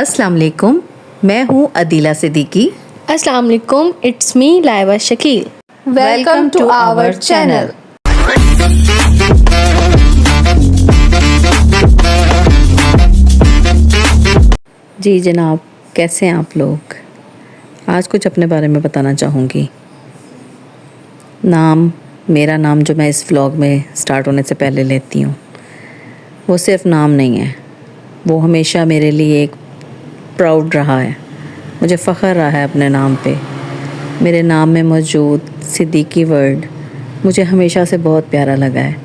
अस्सलाम वालेकुम, मैं हूँ अदीला सिद्दीकी। अस्सलाम वालेकुम, it's me Laiba Shakeel. Welcome to our channel. जी जनाब, कैसे हैं आप लोग? आज कुछ अपने बारे में बताना चाहूँगी। मेरा नाम जो मैं इस व्लॉग में स्टार्ट होने से पहले लेती हूँ, वो सिर्फ नाम नहीं है, वो हमेशा मेरे लिए एक प्राउड रहा है। मुझे फ़ख्र रहा है अपने नाम पे। मेरे नाम में मौजूद सिद्दीकी वर्ड मुझे हमेशा से बहुत प्यारा लगा है।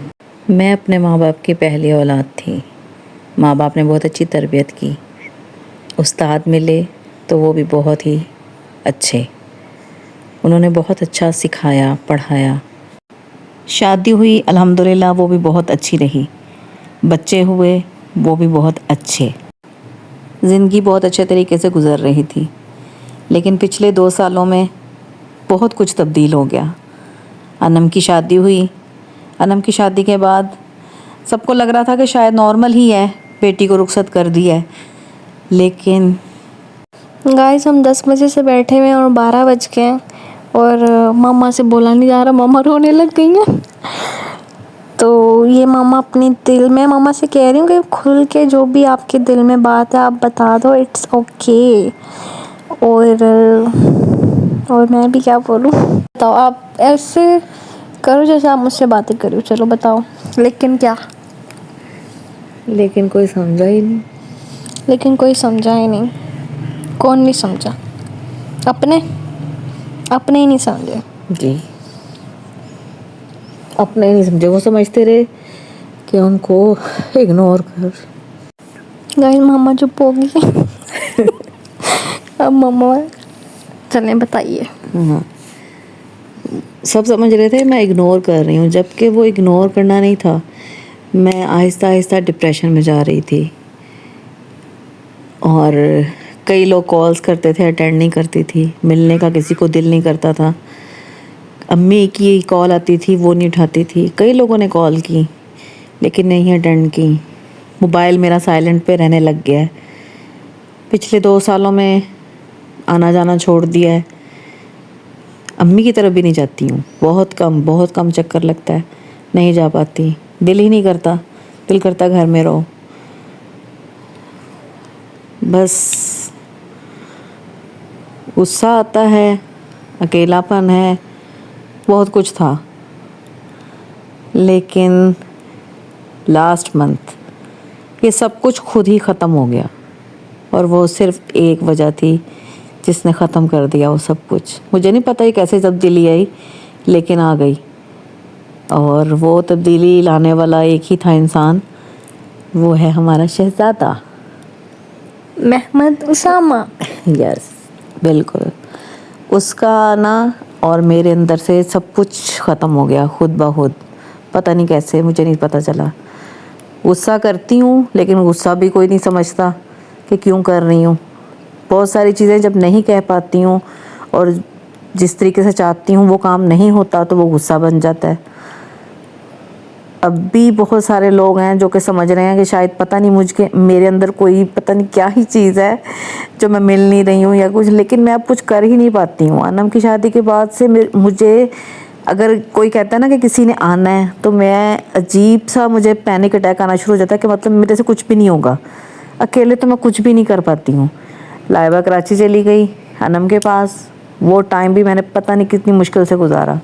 मैं अपने माँ बाप की पहली औलाद थी। माँ बाप ने बहुत अच्छी तरबियत की। उस्ताद मिले तो वो भी बहुत ही अच्छे। उन्होंने बहुत अच्छा सिखाया, पढ़ाया। शादी हुई अल्हम्दुलिल्लाह, वो भी बहुत अच्छी रही। बच्चे हुए, वो भी बहुत अच्छे। ज़िंदगी बहुत अच्छे तरीके से गुज़र रही थी। लेकिन पिछले 2 सालों में बहुत कुछ तब्दील हो गया। अनम की शादी हुई। अनम की शादी के बाद सबको लग रहा था कि शायद नॉर्मल ही है, बेटी को रुखसत कर दिया है। लेकिन गाइस, हम 10 बजे से बैठे हुए हैं और 12 बज गए हैं और मामा से बोला नहीं जा रहा, मामा रोने लग गई हैं। तो ये मामा अपनी दिल में, मामा से कह रही हूँ कि खुल के जो भी आपके दिल में बात है आप बता दो, इट्स ओके। और मैं भी क्या बोलूँ, बताओ। आप ऐसे करो जैसे आप मुझसे बातें करो, चलो बताओ। लेकिन क्या? लेकिन कोई समझा ही नहीं। लेकिन कोई समझा ही नहीं। कौन नहीं समझा? अपने ही नहीं समझे। जी, अपने ही नहीं समझे। वो समझते रहे कि उनको इग्नोर कर। गाइस, मामा चुप हो गई। अब मामा चलें, बताइए। हाँ, सब समझ रहे थे मैं इग्नोर कर रही हूँ, जबकि वो इग्नोर करना नहीं था। मैं आहिस्ता आहिस्ता डिप्रेशन में जा रही थी और कई लोग कॉल्स करते थे, अटेंड नहीं करती थी। मिलने का किसी को दिल नहीं करता था। अम्मी की कॉल आती थी, वो नहीं उठाती थी। कई लोगों ने कॉल की लेकिन नहीं अटेंड की। मोबाइल मेरा साइलेंट पे रहने लग गया है। पिछले 2 सालों में आना जाना छोड़ दिया है। अम्मी की तरफ भी नहीं जाती हूँ। बहुत कम चक्कर लगता है, नहीं जा पाती। दिल ही नहीं करता, दिल करता घर में रहो। बस गुस्सा आता है, अकेलापन है, बहुत कुछ था। लेकिन लास्ट मंथ ये सब कुछ खुद ही ख़त्म हो गया और वो सिर्फ एक वजह थी जिसने ख़त्म कर दिया वो सब कुछ। मुझे नहीं पता ये कैसे तब्दीली आई, लेकिन आ गई। और वो तब्दीली लाने वाला एक ही था इंसान, वो है हमारा शहज़ादा मोहम्मद उसामा। यस, बिल्कुल। उसका आना और मेरे अंदर से सब कुछ ख़त्म हो गया खुद ब खुद। पता नहीं कैसे, मुझे नहीं पता चला। गुस्सा करती हूँ लेकिन गुस्सा भी कोई नहीं समझता कि क्यों कर रही हूँ। बहुत सारी चीज़ें जब नहीं कह पाती हूँ और जिस तरीके से चाहती हूँ वो काम नहीं होता तो वो गुस्सा बन जाता है। अब भी बहुत सारे लोग हैं जो कि समझ रहे हैं कि शायद पता नहीं मेरे अंदर कोई पता नहीं क्या ही चीज़ है जो मैं मिल नहीं रही हूँ या कुछ, लेकिन मैं अब कुछ कर ही नहीं पाती हूँ। अनम की शादी के बाद से मुझे अगर कोई कहता है ना कि किसी ने आना है तो मैं अजीब सा, मुझे पैनिक अटैक आना शुरू हो जाता है कि मतलब मेरे से कुछ भी नहीं होगा। अकेले तो मैं कुछ भी नहीं कर पाती हूँ। लाइबा कराची चली गई अनम के पास, वो टाइम भी मैंने पता नहीं कितनी मुश्किल से गुजारा।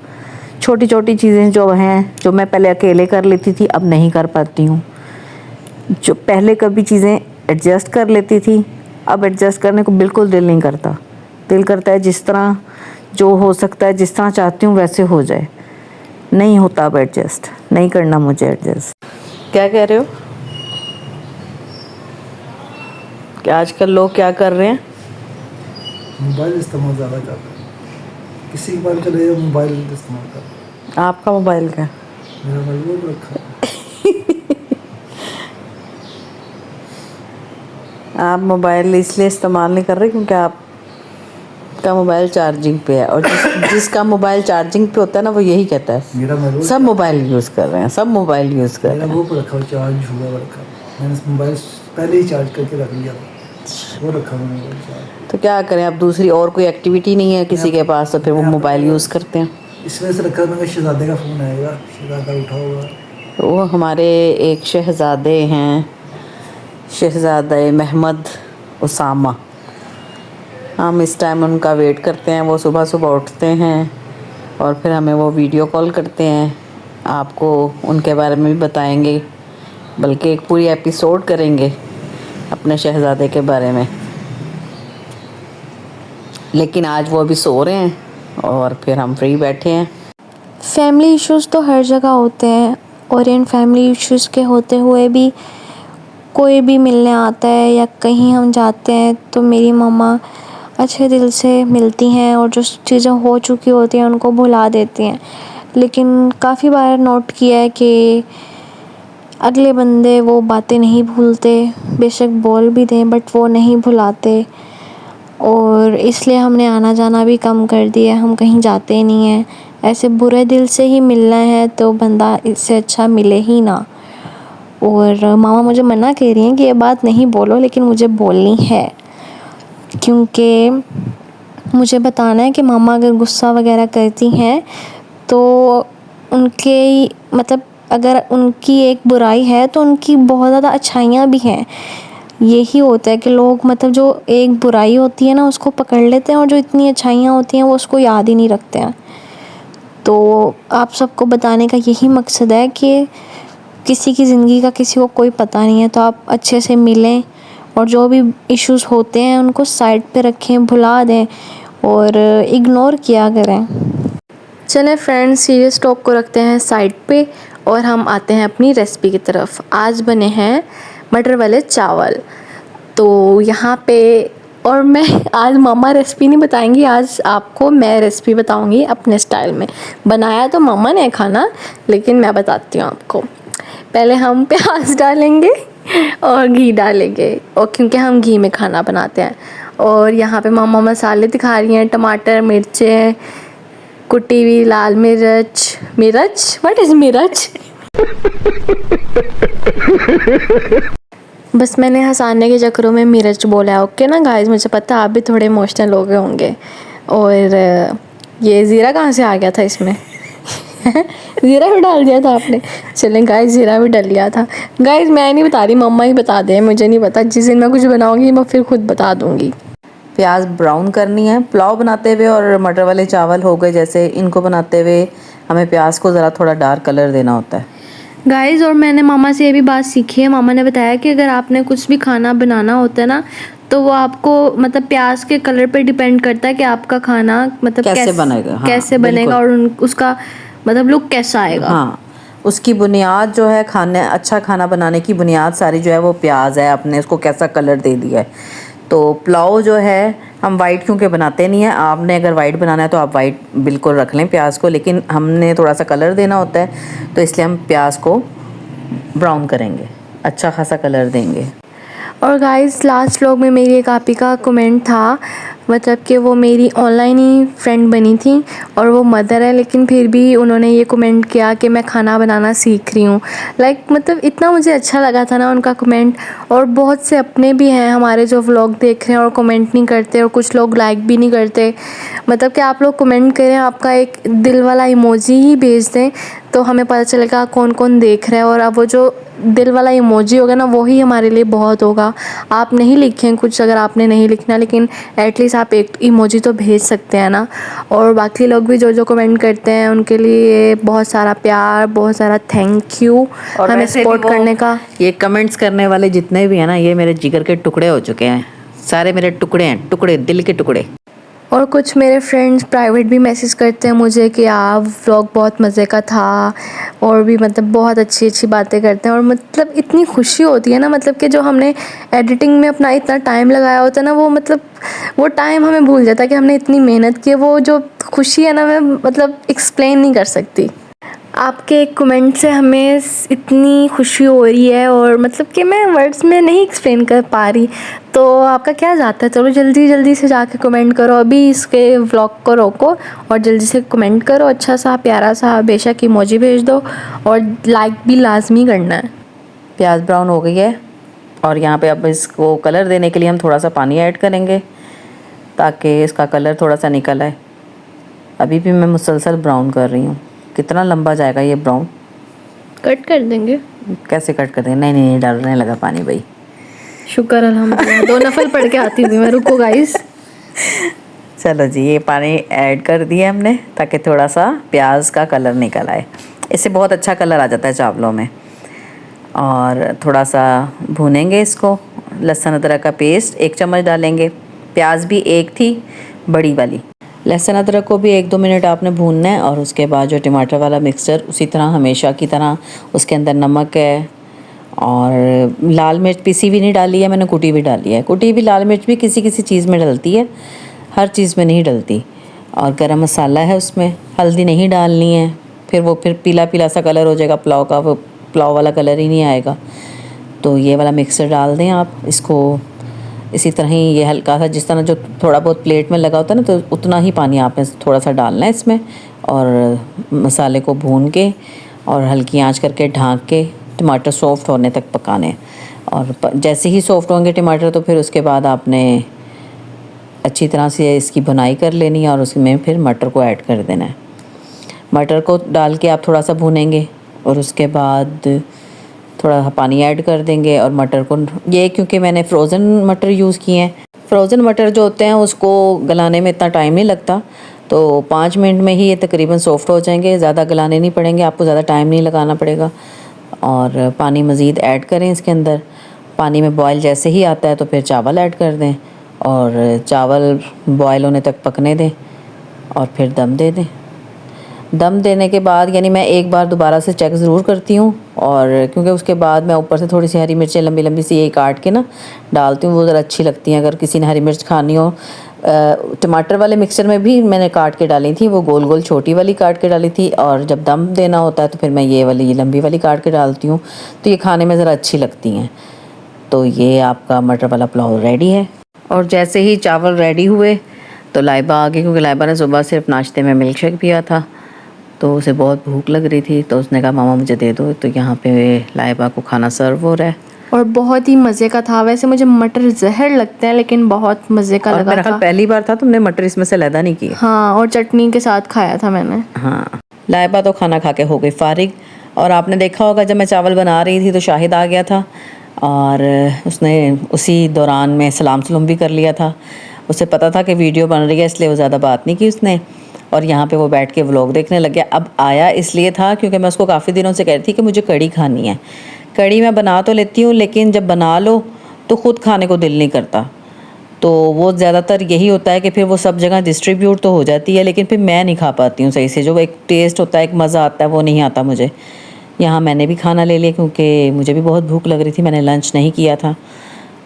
छोटी छोटी चीज़ें जो हैं, जो मैं पहले अकेले कर लेती थी अब नहीं कर पाती हूँ। जो पहले कभी चीज़ें एडजस्ट कर लेती थी अब एडजस्ट करने को बिल्कुल दिल नहीं करता। दिल करता है जिस तरह जो हो सकता है, जिस तरह चाहती हूँ वैसे हो जाए। नहीं होता अब एडजस्ट, नहीं करना मुझे एडजस्ट। क्या कह रहे हो? क्या आजकल लोग क्या कर रहे हैं? मोबाइल इस्तेमाल ज़्यादा कर रहे हैं। किसी के पास चले जाओ मोबाइल इस्तेमाल कर रहे हैं। आपका मोबाइल का? मेरा मोबाइल वो रखा है। आप मोबाइल इसलिए इस्तेमाल नहीं कर रहे क्योंकि आपका मोबाइल चार्जिंग पे है, और जिसका मोबाइल चार्जिंग पे होता है ना वो यही कहता है मेरा मोबाइल सब मोबाइल यूज़ कर रहे हैं, सब मोबाइल यूज़ कर रहे मेरा हैं। वो पर रखा हुआ, चार्ज हुआ रखा। मैंने मोबाइल पहले ही चार्ज करके रख लिया था। वो रखा मैंने वो चार्ज। तो क्या करें, अब दूसरी और कोई एक्टिविटी नहीं है किसी के पास, तो फिर वो मोबाइल यूज़ करते हैं। इस वजह से रखा मैंने, शहजादे का फ़ोन आएगा, शहजादा उठा होगा। वो हमारे एक शहज़ादे हैं, शहज़ादा महमद उसामा। हम इस टाइम उनका वेट करते हैं। वो सुबह सुबह उठते हैं और फिर हमें वो वीडियो कॉल करते हैं। आपको उनके बारे में भी बताएंगे, बल्कि एक पूरी एपिसोड करेंगे अपने शहज़ादे के बारे में। लेकिन आज वो अभी सो रहे हैं और फिर हम फ्री बैठे हैं। फैमिली इश्यूज़ तो हर जगह होते हैं, और इन फैमिली इश्यूज़ के होते हुए भी कोई भी मिलने आता है या कहीं हम जाते हैं तो मेरी मम्मा अच्छे दिल से मिलती हैं और जो चीज़ें हो चुकी होती हैं उनको भुला देती हैं। लेकिन काफ़ी बार नोट किया है कि अगले बंदे वो बातें नहीं भूलते, बेशक बोल भी दें बट वो नहीं भुलाते, और इसलिए हमने आना जाना भी कम कर दिया। हम कहीं जाते ही नहीं हैं। ऐसे बुरे दिल से ही मिलना है तो बंदा इससे अच्छा मिले ही ना। और मामा मुझे मना कह रही हैं कि ये बात नहीं बोलो, लेकिन मुझे बोलनी है, क्योंकि मुझे बताना है कि मामा अगर गुस्सा वगैरह करती हैं तो उनके मतलब अगर उनकी एक बुराई है तो उनकी बहुत ज़्यादा अच्छाइयाँ भी हैं। यही होता है कि लोग मतलब जो एक बुराई होती है ना उसको पकड़ लेते हैं, और जो इतनी अच्छाइयाँ होती हैं वो उसको याद ही नहीं रखते हैं। तो आप सबको बताने का यही मकसद है कि किसी की ज़िंदगी का किसी को कोई पता नहीं है, तो आप अच्छे से मिलें और जो भी इश्यूज़ होते हैं उनको साइड पे रखें, भुला दें और इग्नोर किया करें। चलें फ्रेंड्स, सीरियस टॉक को रखते हैं साइड पे और हम आते हैं अपनी रेसिपी की तरफ। आज बने हैं मटर वाले चावल। तो यहाँ पे, और मैं आज मामा रेसिपी नहीं बताएंगी, आज आपको मैं रेसिपी बताऊंगी अपने स्टाइल में। बनाया तो मामा ने खाना, लेकिन मैं बताती हूँ आपको। पहले हम प्याज डालेंगे और घी डालेंगे, और क्योंकि हम घी में खाना बनाते हैं। और यहाँ पे मामा मसाले दिखा रही हैं, टमाटर, मिर्चें, कुटी हुई लाल मिर्च, व्हाट इज़ मिर्च? बस मैंने हंसाने के चक्करों में मिर्च बोला है, ओके ना गाइस, मुझे पता आप भी थोड़े इमोशनल हो गए होंगे। और ये ज़ीरा कहाँ से आ गया था इसमें? ज़ीरा भी डाल दिया था आपने? चलें गाइस, ज़ीरा भी डाल लिया था। गाइस मैं नहीं बता रही, मम्मा ही बता दें, मुझे नहीं पता। जिस दिन मैं कुछ बनाऊंगी मैं फिर खुद बता दूंगी। प्याज ब्राउन करनी है। पुलाव बनाते हुए और मटर वाले चावल हो गए जैसे, इनको बनाते हुए हमें प्याज को ज़रा थोड़ा डार्क कलर देना होता है गाइस। और मैंने मामा से ये भी बात सीखी है। मामा ने बताया कि अगर आपने कुछ भी खाना बनाना होता है ना, तो वो आपको मतलब प्याज के कलर पे डिपेंड करता है कि आपका खाना मतलब कैसे बनेगा। हाँ, कैसे बनेगा और उसका मतलब लुक कैसा आएगा। हाँ, उसकी बुनियाद जो है, अच्छा खाना बनाने की बुनियाद सारी जो है वो प्याज है। आपने उसको कैसा कलर दे दिया है। तो पुलाव जो है हम वाइट क्योंकि बनाते नहीं हैं, आपने अगर वाइट बनाना है तो आप वाइट बिल्कुल रख लें प्याज को, लेकिन हमने थोड़ा सा कलर देना होता है तो इसलिए हम प्याज को ब्राउन करेंगे, अच्छा खासा कलर देंगे। और गाइस लास्ट व्लॉग में मेरी एक आपी का कमेंट था, मतलब कि वो मेरी ऑनलाइन ही फ्रेंड बनी थी और वो मदर है, लेकिन फिर भी उन्होंने ये कमेंट किया कि मैं खाना बनाना सीख रही हूँ। मतलब इतना मुझे अच्छा लगा था ना उनका कमेंट। और बहुत से अपने भी हैं हमारे जो व्लॉग देख रहे हैं और कमेंट नहीं करते, और कुछ लोग लाइक भी नहीं करते। मतलब कि आप लोग कमेंट करें, आपका एक दिल वाला इमोजी ही भेज दें तो हमें पता चलेगा कौन कौन देख रहा है। और अब वो जो दिल वाला इमोजी होगा ना, वो ही हमारे लिए बहुत होगा। आप नहीं लिखें कुछ, अगर आपने नहीं लिखना, लेकिन एटलीस्ट आप एक इमोजी तो भेज सकते हैं ना। और बाकी लोग भी जो जो कमेंट करते हैं उनके लिए बहुत सारा प्यार, बहुत सारा थैंक यू हमें सपोर्ट करने का। ये कमेंट्स करने वाले जितने भी हैं ना, ये मेरे जिगर के टुकड़े हो चुके हैं, सारे मेरे टुकड़े हैं, टुकड़े, दिल के टुकड़े। और कुछ मेरे फ्रेंड्स प्राइवेट भी मैसेज करते हैं मुझे कि आप व्लॉग बहुत मज़े का था, और भी मतलब बहुत अच्छी अच्छी बातें करते हैं। और मतलब इतनी खुशी होती है ना, मतलब कि जो हमने एडिटिंग में अपना इतना टाइम लगाया होता है ना, वो मतलब वो टाइम हमें भूल जाता है कि हमने इतनी मेहनत की है। वो जो खुशी है ना, मैं मतलब एक्सप्लेन नहीं कर सकती। आपके एक कमेंट से हमें इतनी खुशी हो रही है, और मतलब कि मैं वर्ड्स में नहीं एक्सप्लेन कर पा रही। तो आपका क्या जाता है, चलो जल्दी जल्दी से जाके कमेंट करो, अभी इसके व्लॉग को रोको और जल्दी से कमेंट करो, अच्छा सा प्यारा सा बेशक इमोजी भेज दो, और लाइक भी लाजमी करना है। प्याज ब्राउन हो गई है, और यहाँ पे अब इसको कलर देने के लिए हम थोड़ा सा पानी ऐड करेंगे ताकि इसका कलर थोड़ा सा निकल आए। अभी भी मैं मुसलसल ब्राउन कर रही हूँ। कितना लंबा जाएगा ये ब्राउन? कट कर देंगे। कैसे कट कर देंगे? नहीं नहीं नहीं, डालने लगा पानी भाई। शुक्र अल्हम्दुलिल्लाह, 2 नफल पढ़ के आती हूँ मैं। रुको गाइस। चलो जी, ये पानी ऐड कर दिया हमने ताकि थोड़ा सा प्याज का कलर निकल आए। इससे बहुत अच्छा कलर आ जाता है चावलों में। और थोड़ा सा भूनेंगे इसको। लहसुन अदरक का पेस्ट 1 चम्मच डालेंगे। प्याज भी एक थी बड़ी वाली। लहसुन अदरक को भी 1-2 मिनट आपने भूनना है। और उसके बाद जो टमाटर वाला मिक्सचर, उसी तरह हमेशा की तरह उसके अंदर नमक है और लाल मिर्च पीसी भी नहीं डाली है मैंने, कुटी भी डाली है। कुटी भी लाल मिर्च भी किसी किसी चीज़ में डलती है, हर चीज़ में नहीं डलती। और गरम मसाला है उसमें। हल्दी नहीं डालनी है, फिर पीला पीला सा कलर हो जाएगा पुलाव का, वो पुलाव वाला कलर ही नहीं आएगा। तो ये वाला मिक्सर डाल दें आप। इसको इसी तरह ही ये हल्का सा, जिस तरह जो थोड़ा बहुत प्लेट में लगा होता है ना, तो उतना ही पानी आपने थोड़ा सा डालना है इसमें। और मसाले को भून के और हल्की आंच करके ढाँक के टमाटर सॉफ्ट होने तक पकाने। और जैसे ही सॉफ्ट होंगे टमाटर, तो फिर उसके बाद आपने अच्छी तरह से इसकी भुनाई कर लेनी है और उसमें फिर मटर को ऐड कर देना है। मटर को डाल के आप थोड़ा सा भूनेंगे और उसके बाद थोड़ा पानी ऐड कर देंगे। और मटर को, ये क्योंकि मैंने फ्रोज़न मटर यूज़ किए हैं, फ्रोज़न मटर जो होते हैं उसको गलाने में इतना टाइम नहीं लगता, तो 5 मिनट में ही ये तकरीबन सॉफ्ट हो जाएंगे। ज़्यादा गलाने नहीं पड़ेंगे, आपको ज़्यादा टाइम नहीं लगाना पड़ेगा। और पानी मज़ीद ऐड करें इसके अंदर। पानी में बॉयल जैसे ही आता है तो फिर चावल ऐड कर दें और चावल बॉयल होने तक पकने दें और फिर दम दे दें। दम देने के बाद, यानी मैं एक बार दोबारा से चेक ज़रूर करती हूँ, और क्योंकि उसके बाद मैं ऊपर से थोड़ी सी हरी मिर्चें लंबी लंबी सी यही काट के ना डालती हूँ, वो ज़रा अच्छी लगती हैं। अगर किसी ने हरी मिर्च खानी हो, टमाटर वाले मिक्सचर में भी मैंने काट के डाली थी, वो गोल गोल छोटी वाली काट के डाली थी। और जब दम देना होता है तो फिर मैं ये वाली लंबी वाली काट के डालती हूँ, तो ये खाने में ज़रा अच्छी लगती हैं। तो ये आपका मटर वाला पुलाव रेडी है। और जैसे ही चावल रेडी हुए तो लाइबा आ गई, क्योंकि लाइबा ने सुबह सिर्फ नाश्ते में मिल्क शेक पिया था, तो उसे बहुत भूख लग रही थी। तो उसने कहा मामा मुझे दे दो। तो यहाँ पे लाइबा को खाना सर्व हो रहा है और बहुत ही मज़े का था। वैसे मुझे मटर जहर लगते हैं, लेकिन बहुत मज़े का और लगा मेरा ख्याल था। पहली बार था तुमने मटर इसमें से लैदा नहीं किया। हाँ, और चटनी के साथ खाया था मैंने। हाँ, लाइबा तो खाना खा के हो गई फारिग। और आपने देखा होगा जब मैं चावल बना रही थी तो शाहिद आ गया था और उसने उसी दौरान में सलाम सलूम भी कर लिया था। उसे पता था कि वीडियो बन रही है, इसलिए वो ज़्यादा बात नहीं की उसने। और यहाँ पे वो बैठ के व्लॉग देखने लग गया। अब आया इसलिए था क्योंकि मैं उसको काफ़ी दिनों से कह रही थी कि मुझे कड़ी खानी है। कड़ी मैं बना तो लेती हूँ, लेकिन जब बना लो तो ख़ुद खाने को दिल नहीं करता। तो वो ज़्यादातर यही होता है कि फिर वो सब जगह डिस्ट्रीब्यूट तो हो जाती है, लेकिन फिर मैं नहीं खा पाती हूँ सही से। जो एक टेस्ट होता है, एक मज़ा आता है, वो नहीं आता मुझे। यहाँ मैंने भी खाना ले लिया क्योंकि मुझे भी बहुत भूख लग रही थी, मैंने लंच नहीं किया था।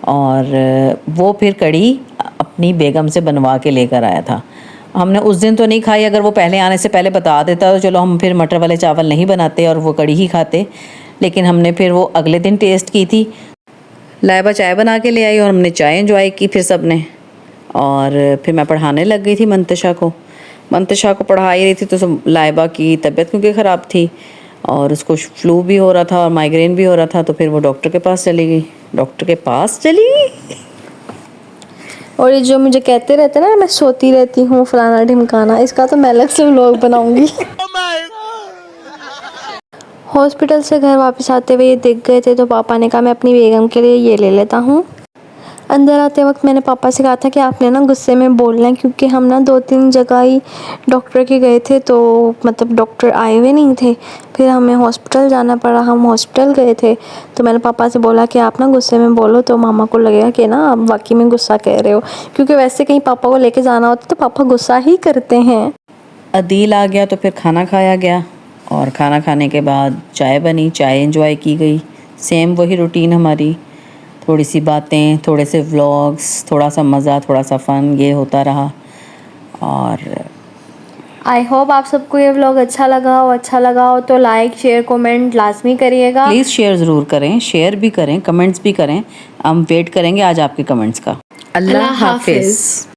और वो फिर कड़ी अपनी बेगम से बनवा के लेकर आया था। हमने उस दिन तो नहीं खाई, अगर वो पहले आने से पहले बता देता तो चलो हम फिर मटर वाले चावल नहीं बनाते और वो कड़ी ही खाते। लेकिन हमने फिर वो अगले दिन टेस्ट की थी। लाइबा चाय बना के ले आई और हमने चाय एंजॉय की फिर सब ने। और फिर मैं पढ़ाने लग गई थी मंतशा को पढ़ा ही रही थी। तो लाइबा की तबीयत क्योंकि ख़राब थी और उसको फ्लू भी हो रहा था और माइग्रेन भी हो रहा था, तो फिर वो डॉक्टर के पास चली गई। और ये जो मुझे कहते रहते हैं ना मैं सोती रहती हूँ फलाना ढिमकाना, इसका तो मैं अलग से व्लॉग बनाऊंगी। हॉस्पिटल से घर वापस आते हुए ये दिख गए थे, तो पापा ने कहा मैं अपनी बेगम के लिए ये ले लेता हूँ। अंदर आते वक्त मैंने पापा से कहा था कि आपने ना गुस्से में बोलना है, क्योंकि हम ना 2-3 जगह ही डॉक्टर के गए थे, तो मतलब डॉक्टर आए हुए नहीं थे। फिर हमें हॉस्पिटल जाना पड़ा, हम हॉस्पिटल गए थे। तो मैंने पापा से बोला कि आप ना गुस्से में बोलो तो मामा को लगेगा कि ना आप वाकई में गुस्सा कह रहे हो, क्योंकि वैसे कहीं पापा को लेके जाना होता तो पापा गुस्सा ही करते हैं। अदील आ गया तो फिर खाना खाया गया और खाना खाने के बाद चाय बनी, चाय एंजॉय की गई। सेम वही रूटीन हमारी, थोड़ी सी बातें, थोड़े से व्लॉग्स, थोड़ा सा मज़ा, थोड़ा सा फ़न, ये होता रहा। और आई होप आप सबको ये व्लॉग अच्छा लगा हो तो लाइक शेयर कमेंट लाजमी करिएगा। प्लीज़ शेयर ज़रूर करें, शेयर भी करें, कमेंट्स भी करें। हम वेट करेंगे आज आपके कमेंट्स का। अल्लाह हाफिज़।